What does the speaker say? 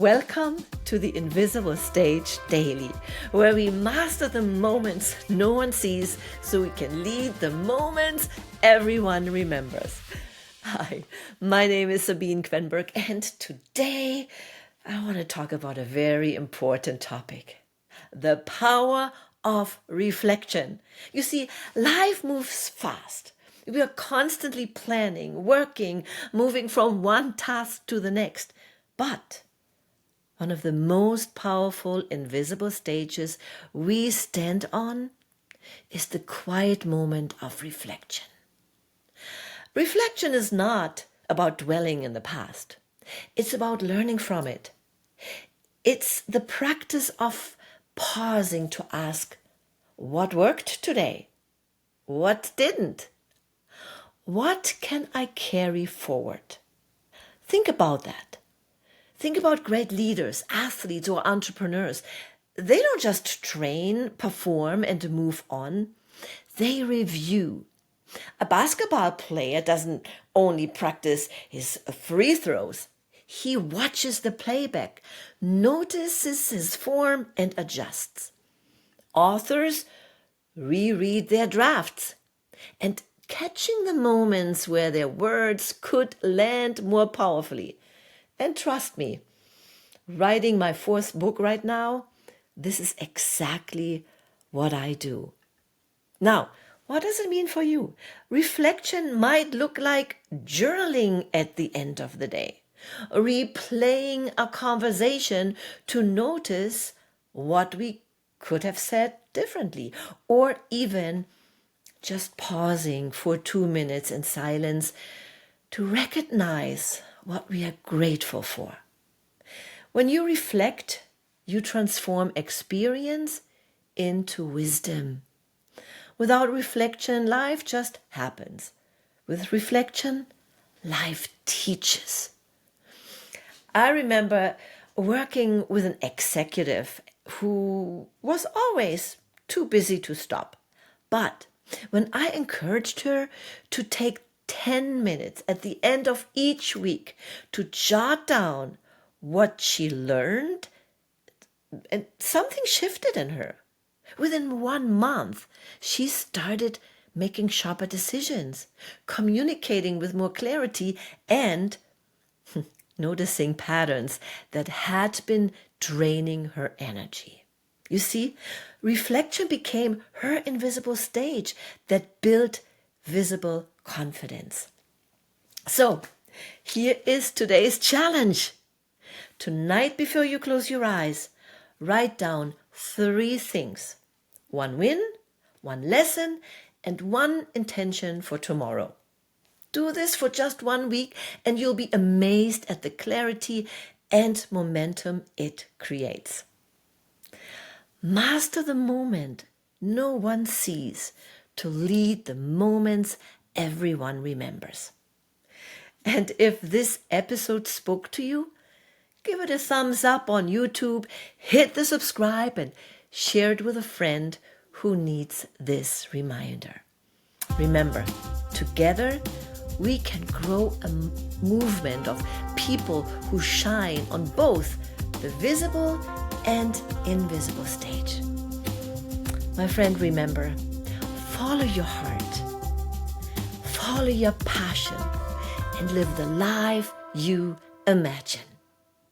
Welcome to the Invisible Stage Daily, where we master the moments no one sees so we can lead the moments everyone remembers. Hi, my name is Sabine Kvenberg, and today I want to talk about a very important topic: the power of reflection. You see, life moves fast. We are constantly planning, working, moving from one task to the next. But one of the most powerful invisible stages we stand on is the quiet moment of reflection. Reflection is not about dwelling in the past. It's about learning from it. It's the practice of pausing to ask, what worked today? What didn't? What can I carry forward? Think about that. Think about great leaders, athletes, or entrepreneurs. They don't just train, perform, and move on. They review. A basketball player doesn't only practice his free throws. He watches the playback, notices his form, and adjusts. Authors reread their drafts, and catching the moments where their words could land more powerfully. And trust me, writing my 4th book right now, this is exactly what I do. Now, what does it mean for you? Reflection might look like journaling at the end of the day, replaying a conversation to notice what we could have said differently, or even just pausing for 2 minutes in silence to recognize what we are grateful for. When you reflect, you transform experience into wisdom. Without reflection, life just happens. With reflection, life teaches. I remember working with an executive who was always too busy to stop. But when I encouraged her to take 10 minutes at the end of each week to jot down what she learned, and something shifted in her. Within 1 month, she started making sharper decisions, communicating with more clarity, and noticing patterns that had been draining her energy. You see, reflection became her invisible stage that built visible confidence. So, here is today's challenge. Tonight, before you close your eyes, write down 3 things: 1 win, 1 lesson, and 1 intention for tomorrow. Do this for just 1 week, and you'll be amazed at the clarity and momentum it creates. Master the moment no one sees to lead the moments everyone remembers. And if this episode spoke to you, give it a thumbs up on YouTube, hit the subscribe, and share it with a friend who needs this reminder. Remember, together we can grow a movement of people who shine on both the visible and invisible stage. My friend, remember, follow your heart, follow your passion, and live the life you imagine.